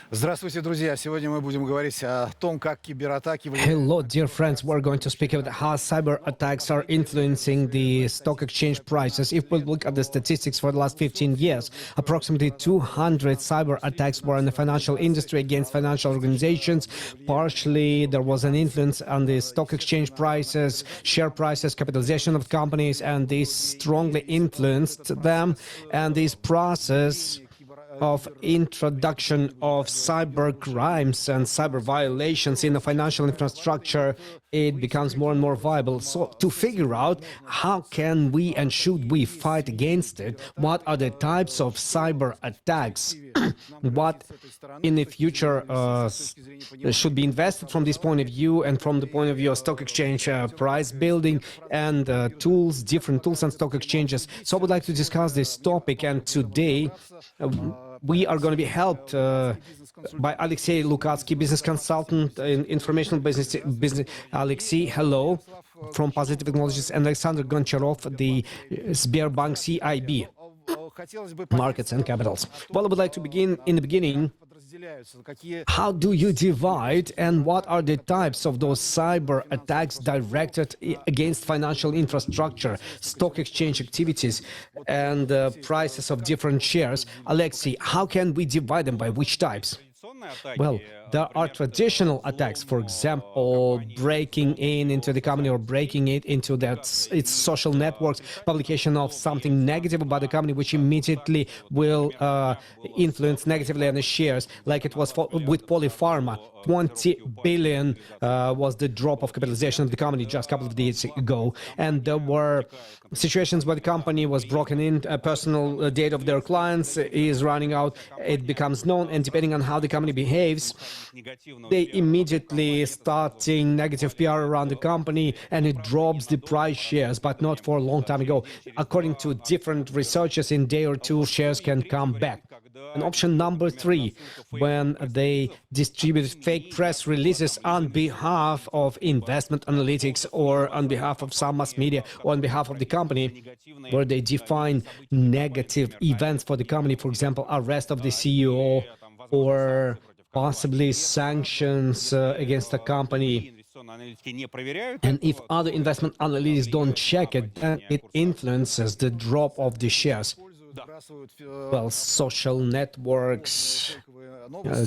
Здравствуйте, друзья! Сегодня мы будем говорить о том, как кибератаки влияют Hello, на dear friends. We're going to speak about how cyber attacks are influencing the stock exchange prices. If we look at the statistics for the last 15 years, approximately 200 cyber attacks were in the financial industry against financial organizations. Partially, there was an influence on the stock exchange prices, share prices, capitalization of companies, and this strongly influenced them. And this process of introduction of cyber crimes and cyber violations in the financial infrastructure, it becomes more and more viable. So to figure out how can we and should we fight against it, what are the types of cyber attacks, what in the future should be invested from this point of view and from the point of view of stock exchange price building and different tools and stock exchanges. So I would like to discuss this topic, and today we are going to be helped by Alexey Lukatsky, business consultant in informational business. Alexey, hello, from Positive Technologies, and Alexander Goncharov, the Sberbank CIB, Markets and Capitals. Well, I would like to begin in the beginning. How do you divide and what are the types of those cyber attacks directed against financial infrastructure, stock exchange activities, and prices of different shares? Alexei, how can we divide them by which types? Well, there are traditional attacks, for example, breaking into the company or breaking it into its social networks, publication of something negative about the company, which immediately will influence negatively on the shares, like it was with Polypharma. 20 billion was the drop of capitalization of the company just a couple of days ago. And there were situations where the company was broken in, personal data of their clients is running out, it becomes known, and depending on how the company behaves, they immediately starting negative PR around the company, and it drops the price shares, but not for a long time ago. According to different researchers, in a day or two, shares can come back. And option number 3, when they distribute fake press releases on behalf of investment analytics or on behalf of some mass media or on behalf of the company, where they define negative events for the company, for example, arrest of the CEO or possibly sanctions against the company. And if other investment analysts don't check it, then it influences the drop of the shares. Well, social networks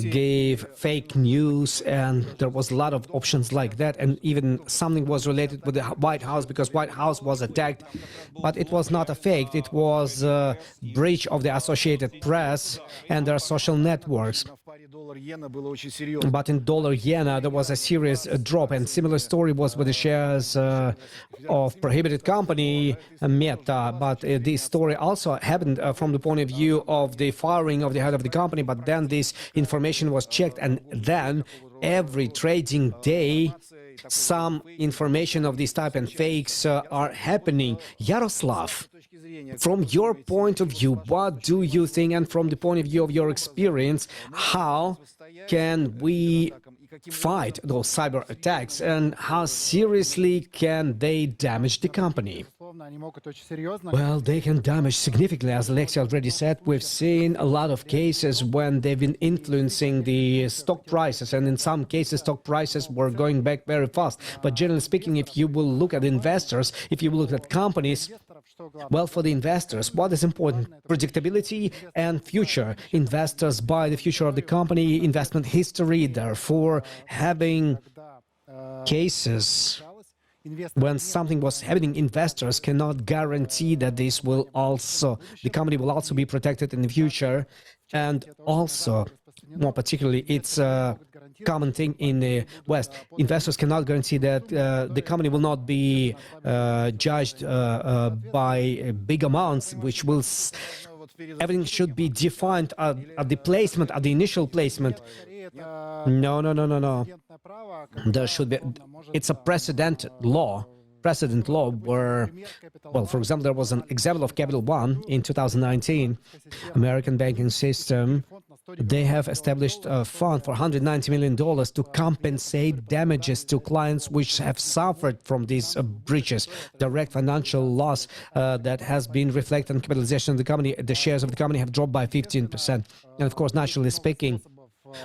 gave fake news, and there was a lot of options like that, and even something was related with the White House, because White House was attacked, but it was not a fake, it was a breach of the Associated Press and their social networks. But in dollar-yen, there was a serious drop, and similar story was with the shares of prohibited company Meta. But this story also happened from the point of view of the firing of the head of the company, but then this information was checked, and then every trading day some information of this type and fakes are happening. Yaroslav, from your point of view, what do you think, and from the point of view of your experience, how can we fight those cyber attacks, and how seriously can they damage the company? Well, they can damage significantly. As Alexei already said, we've seen a lot of cases when they've been influencing the stock prices, and in some cases stock prices were going back very fast. But generally speaking, if you will look at investors, if you will look at companies, well, for the investors, what is important? Predictability and future. Investors buy the future of the company, investment history, therefore having cases when something was happening, investors cannot guarantee that the company will also be protected in the future. And also, more particularly, it's a common thing in the West. Investors cannot guarantee that the company will not be judged by big amounts, which will... Everything should be defined at the placement, at the initial placement. No. There should be... It's a precedent law where, well, for example, there was an example of Capital One in 2019, American banking system. They have established a fund for $190 million to compensate damages to clients which have suffered from these breaches, direct financial loss that has been reflected on capitalization of the company. The shares of the company have dropped by 15%. And of course, naturally speaking,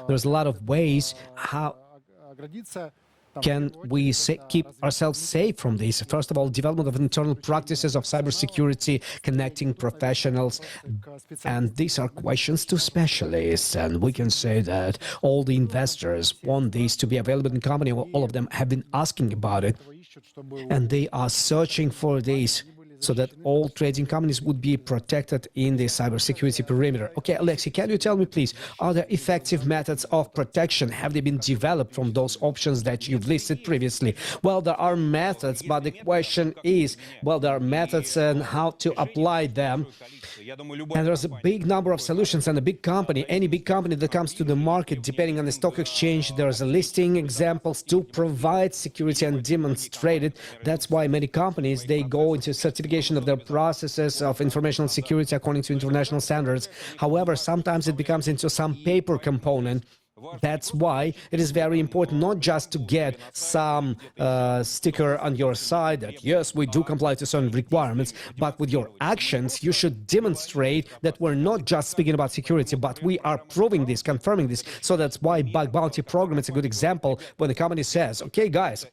There's a lot of ways how can we keep ourselves safe from this? First of all, development of internal practices of cybersecurity, connecting professionals. And these are questions to specialists. And we can say that all the investors want these to be available in the company. All of them have been asking about it. And they are searching for this, so that all trading companies would be protected in the cybersecurity perimeter. Okay, Alexei, can you tell me, please, are there effective methods of protection? Have they been developed from those options that you've listed previously? Well, there are methods, but the question is, well, there are methods and how to apply them. And there's a big number of solutions, and a big company, any big company that comes to the market, depending on the stock exchange, there's a listing examples to provide security and demonstrate it. That's why many companies, they go into certification of their processes of informational security according to international standards. However, sometimes it becomes into some paper component. That's why it is very important not just to get some sticker on your side that, yes, we do comply to certain requirements, but with your actions, you should demonstrate that we're not just speaking about security, but we are proving this, confirming this. So that's why bug bounty program is a good example when the company says, okay, guys,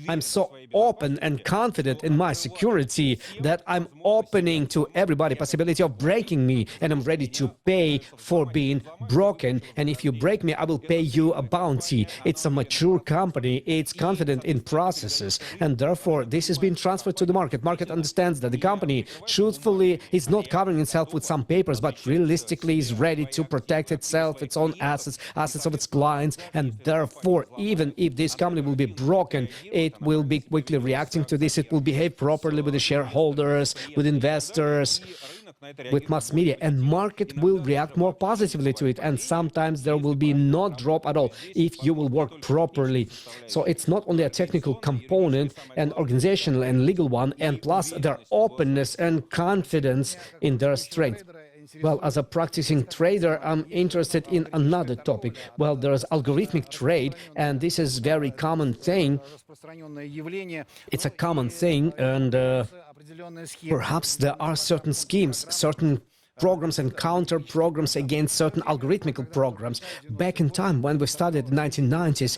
I'm so open and confident in my security that I'm opening to everybody possibility of breaking me, and I'm ready to pay for being broken. And if you break me, I will pay you a bounty. It's a mature company. It's confident in processes, and therefore this has been transferred to the market. Market understands that the company truthfully is not covering itself with some papers, but realistically is ready to protect itself, its own assets, assets of its clients, and therefore even if this company will be broken, it will be quickly reacting to this. It will behave properly with the shareholders, with investors, with mass media, and market will react more positively to it. And sometimes there will be no drop at all if you will work properly. So it's not only a technical component, an organizational and legal one, and plus their openness and confidence in their strength. Well, as a practicing trader, I'm interested in another topic. Well, there's algorithmic trade, and this is a very common thing. It's a common thing, and perhaps there are certain schemes, certain programs and counter programs against certain algorithmical programs. Back in time when we started in the 1990s,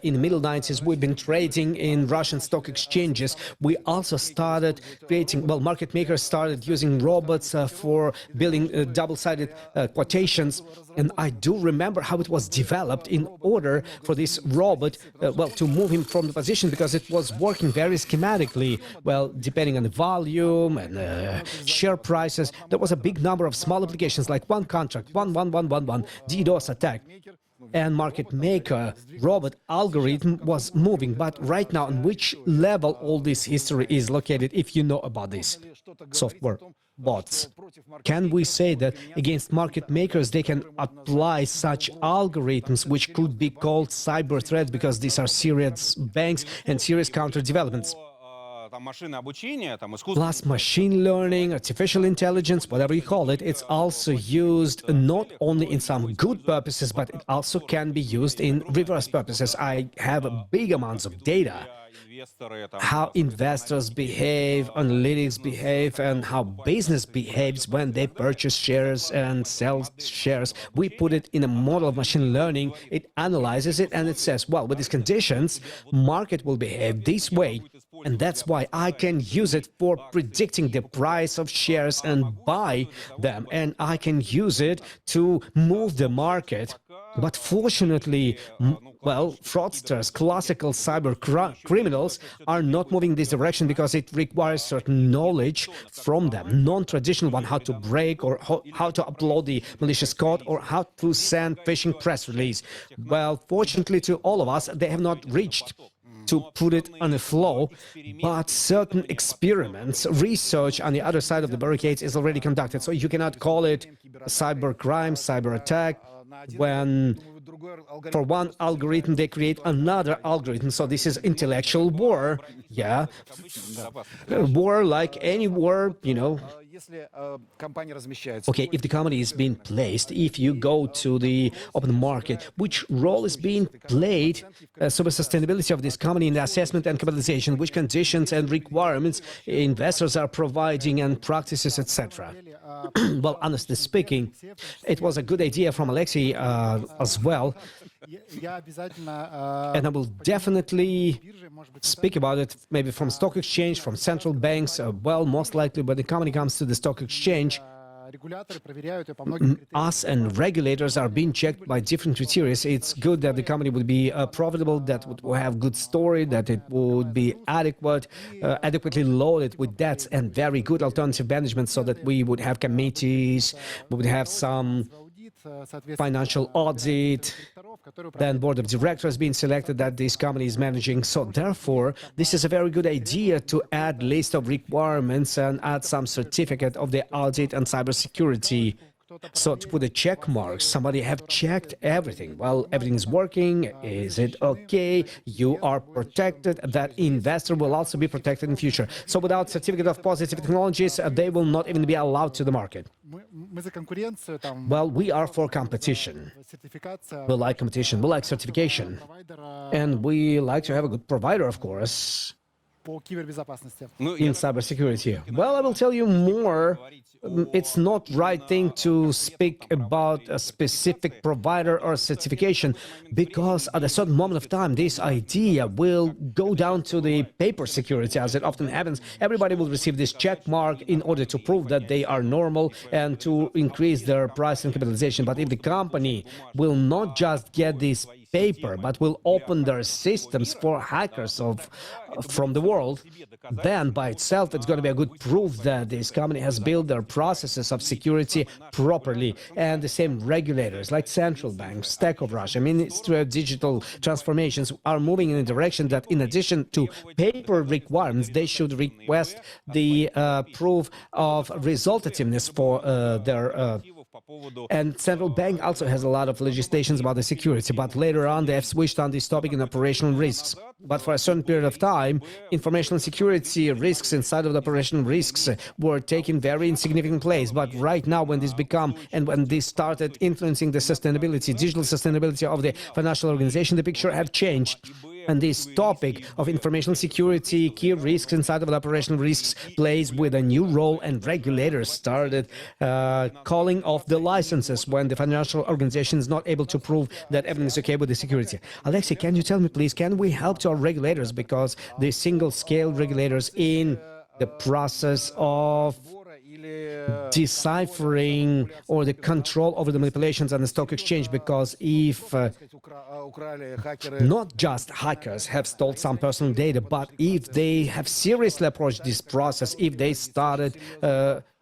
in the middle 90s, we've been trading in Russian stock exchanges. We also started creating, well, market makers started using robots for building double-sided quotations. And I do remember how it was developed in order for this robot, well, to move him from the position, because it was working very schematically. Well, depending on the volume and share prices, there was a big number of small applications like one contract, 11111, DDoS attack. And market maker robot algorithm was moving. But right now, on which level all this history is located, if you know about this software bots? Can we say that against market makers they can apply such algorithms which could be called cyber threats, because these are serious banks and serious counter developments? Plus machine learning, artificial intelligence, whatever you call it, it's also used not only in some good purposes, but it also can be used in reverse purposes. I have big amounts of data, how investors behave, analytics behave, and how business behaves when they purchase shares and sell shares. We put it in a model of machine learning, it analyzes it, and it says, well, with these conditions, market will behave this way. And that's why I can use it for predicting the price of shares and buy them. And I can use it to move the market. But fortunately, well, fraudsters, classical cyber criminals are not moving this direction, because it requires certain knowledge from them, non-traditional one, how to break or how to upload the malicious code or how to send phishing press release. Well, fortunately to all of us, they have not reached to put it on a flow, but certain experiments, research on the other side of the barricades is already conducted. So you cannot call it cyber crime, cyber attack, when for one algorithm they create another algorithm. So this is intellectual war, yeah, war like any war, you know, Okay, if the company is being placed, if you go to the open market, which role is being played so the sustainability of this company in the assessment and capitalization, which conditions and requirements investors are providing and practices, etc. Well, honestly speaking, it was a good idea from Alexei as well. And I will definitely speak about it maybe from stock exchange, from central banks, well, most likely when the company comes to the stock exchange, us and regulators are being checked by different criteria. It's good that the company would be profitable, that would have good story, that it would be adequately loaded with debts and very good alternative management, so that we would have committees, we would have some financial audit, then board of directors being selected that this company is managing. So therefore, this is a very good idea to add list of requirements and add some certificate of the audit and cybersecurity. So to put a check mark, somebody have checked everything. Well, everything's working. Is it okay? You are protected. That investor will also be protected in future. So without certificate of positive technologies, they will not even be allowed to the market. Well, we are for competition. We like competition. We like certification. And we like to have a good provider, of course, in cybersecurity. Well, I will tell you more. It's not right thing to speak about a specific provider or certification, because at a certain moment of time, this idea will go down to the paper security, as it often happens. Everybody will receive this check mark in order to prove that they are normal and to increase their price and capitalization. But if the company will not just get this paper, but will open their systems for hackers from the world, then by itself it's going to be a good proof that this company has built their processes of security properly. And the same regulators like central banks, Stack of Russia, Ministry of Digital Transformations are moving in a direction that in addition to paper requirements, they should request the proof of resultativeness for their and central bank also has a lot of legislations about the security, but later on they have switched on this topic in operational risks. But for a certain period of time, informational security risks inside of the operational risks were taking very insignificant place. But right now, when this become and when this started influencing the sustainability, digital sustainability of the financial organization, the picture have changed. And this topic of information security, key risks inside of the operational risks plays with a new role, and regulators started calling off the licenses when the financial organization is not able to prove that everything is okay with the security. Alexei, can you tell me, please, can we help to our regulators, because the single-scale regulators in the process of deciphering or the control over the manipulations on the stock exchange, because if not just hackers have stolen some personal data, but if they have seriously approached this process, if they started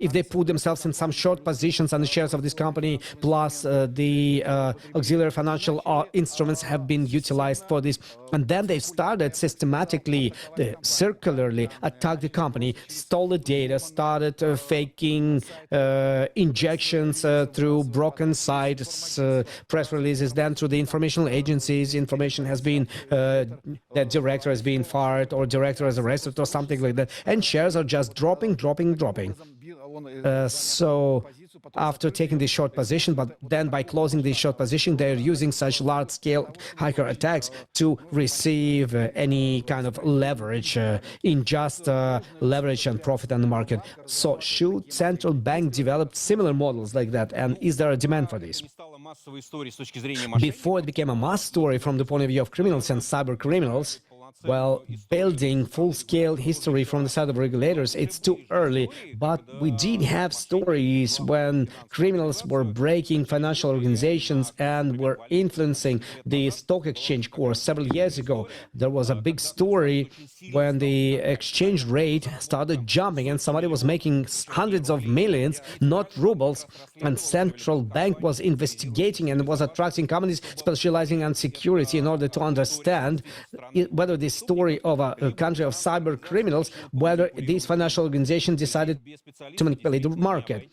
if they put themselves in some short positions on the shares of this company, plus the auxiliary financial instruments have been utilized for this, and then they started systematically, circularly attack the company, stole the data, started faking injections through broken sites, press releases, then through the informational agencies, information has been, that director has been fired or director is arrested or something like that, and shares are just dropping. So after taking this short position, but then by closing this short position, they're using such large-scale hacker attacks to receive any kind of leverage, unjust leverage and profit on the market. So should central bank develop similar models like that, and is there a demand for this? Before it became a mass story from the point of view of criminals and cyber criminals, well, building full-scale history from the side of regulators, it's too early, but we did have stories when criminals were breaking financial organizations and were influencing the stock exchange course. Several years ago, there was a big story when the exchange rate started jumping and somebody was making hundreds of millions, not rubles, and central bank was investigating and was attracting companies specializing on security in order to understand whether this story of a country of cyber criminals, whether these financial organizations decided to manipulate the market.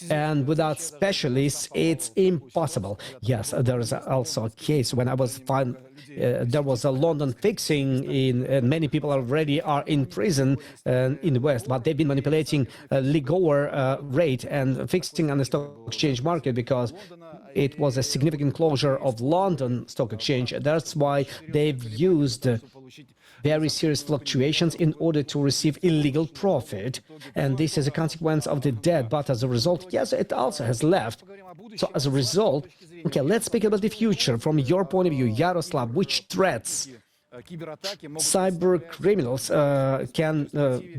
And without specialists, it's impossible. Yes, there is also a case when I was found, there was a London fixing in, and many people already are in prison in the West, but they've been manipulating a lower rate and fixing on the stock exchange market because it was a significant closure of London Stock Exchange. That's why they've used very serious fluctuations in order to receive illegal profit. And this is a consequence of the debt. But as a result, yes, it also has left. So as a result, okay, let's speak about the future. From your point of view, Yaroslav, which threats cyber criminals can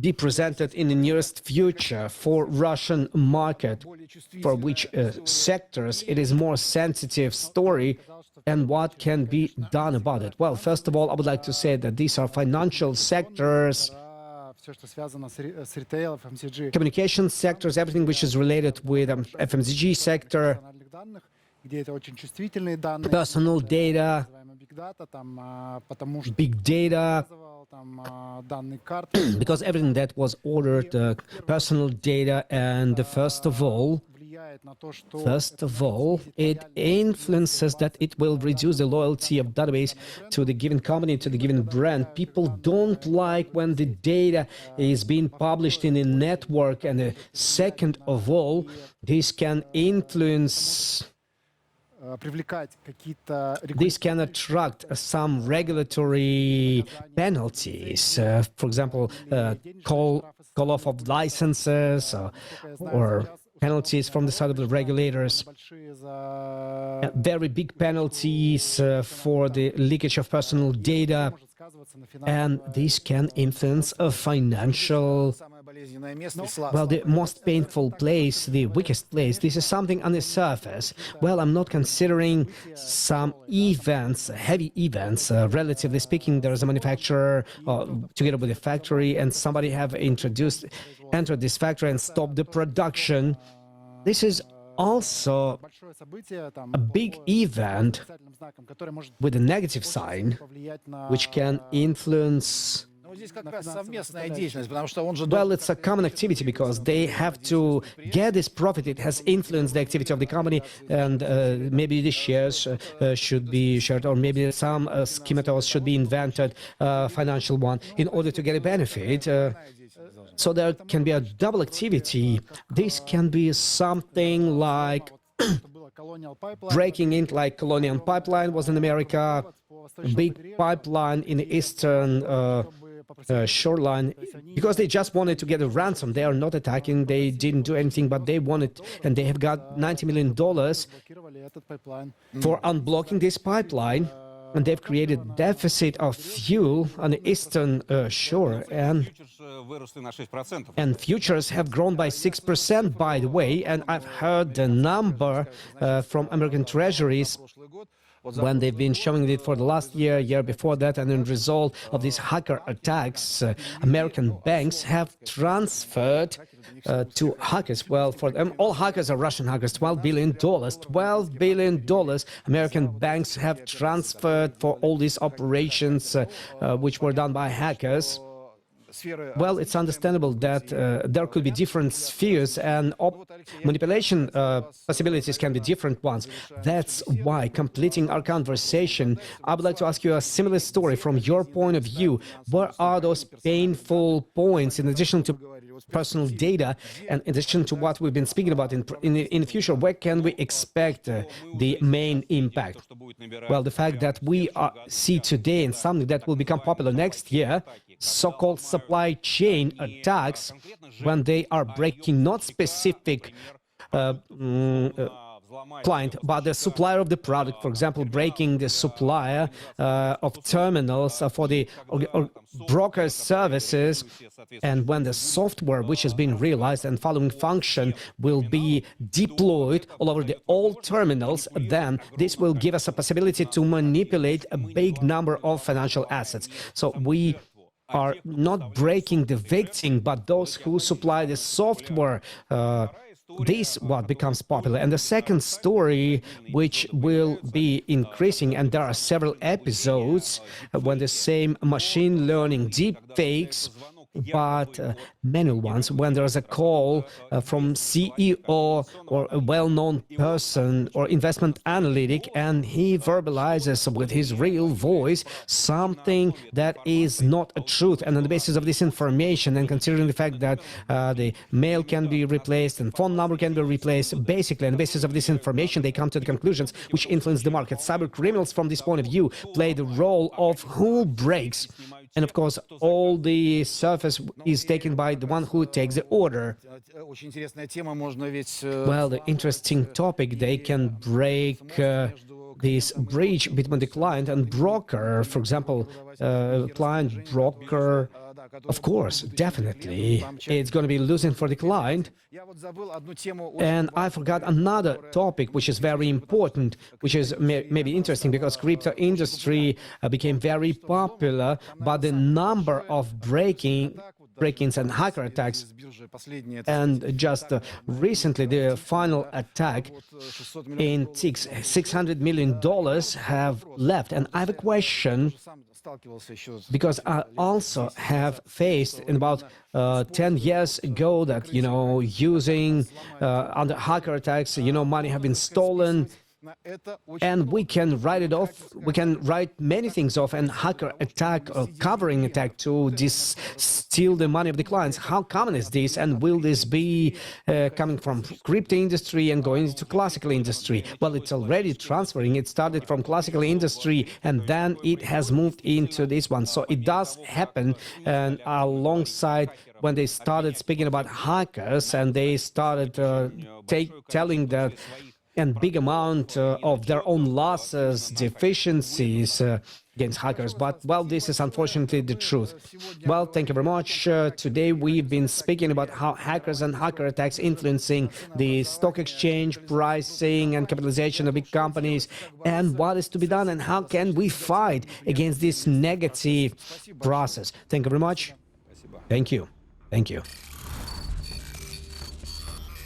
be presented in the nearest future for Russian market? For which sectors it is more sensitive story, and what can be done about it? Well, first of all, I would like to say that these are financial sectors, communication sectors, everything which is related with FMCG sector, personal data, big data, because everything that was ordered, personal data, and first of all, it influences that it will reduce the loyalty of database to the given company, to the given brand. People don't like when the data is being published in a network. And second of all, this can influence. This can attract some regulatory penalties, for example, call off of licenses or penalties from the side of the regulators, very big penalties for the leakage of personal data, and this can influence a financial, well, the most painful place, the weakest place. This is something on the surface. Well, I'm not considering some events, heavy events. Relatively speaking, there is a manufacturer together with a factory, and somebody have entered this factory and stopped the production. This is also a big event with a negative sign, which can influence. Well, it's a common activity because they have to get this profit. It has influenced the activity of the company, and maybe the shares should be shared, or maybe some schemators should be invented, financial one, in order to get a benefit. So there can be a double activity. This can be something like breaking in, like Colonial Pipeline was in America, a big pipeline in the eastern shoreline, because they just wanted to get a ransom. They are not attacking, they didn't do anything, but they wanted, and they have got $90 million for unblocking this pipeline. And they've created deficit of fuel on the eastern shore, and futures have grown by 6%, by the way. And I've heard the number from American treasuries when they've been showing it for the last year before that, and in result of these hacker attacks, American banks have transferred to hackers. Well, for them, all hackers are Russian hackers. $12 billion American banks have transferred for all these operations which were done by hackers. Well, it's understandable that there could be different spheres, and manipulation possibilities can be different ones. That's why, completing our conversation, I would like to ask you a similar story from your point of view. What are those painful points, in addition to personal data, and in addition to what we've been speaking about in the future? Where can we expect the main impact? Well, the fact that we see today in something that will become popular next year, so-called supply chain attacks, when they are breaking not specific client, but the supplier of the product, for example, breaking the supplier of terminals for the broker services, and when the software which has been realized and following function will be deployed all over the old terminals, then this will give us a possibility to manipulate a big number of financial assets. So we are not breaking the victim, but those who supply the software. This what becomes popular. And the second story, which will be increasing, and there are several episodes when the same machine learning deep fakes but manual ones. When there's a call from CEO or a well-known person or investment analytic, and he verbalizes with his real voice something that is not a truth, and on the basis of this information, and considering the fact that the mail can be replaced and phone number can be replaced, basically on the basis of this information, they come to the conclusions which influence the market. Cyber criminals, from this point of view, play the role of who breaks. And of course, all the surface is taken by the one who takes the order. Well, the interesting topic, they can break this bridge between the client and broker. For example, client, broker, of course, definitely, it's going to be losing for the client. And I forgot another topic which is very important, which is maybe interesting, because crypto industry became very popular, but the number of break-ins and hacker attacks, and just recently the final attack in $600 million have left. And I have a question, because I also have faced in about 10 years ago that, using under hacker attacks, money have been stolen, and we can write it off. We can write many things off, and hacker attack or covering attack to steal the money of the clients. How common is this, and will this be coming from crypto industry and going into classical industry? Well, it's already transferring. It started from classical industry, and then it has moved into this one. So it does happen, and alongside when they started speaking about hackers, and they started telling that and big amount of their own losses, deficiencies against hackers. But, well, this is unfortunately the truth. Well, thank you very much. Today we've been speaking about how hackers and hacker attacks influencing the stock exchange, pricing and capitalization of big companies, and what is to be done, and how can we fight against this negative process. Thank you very much. Thank you. Thank you.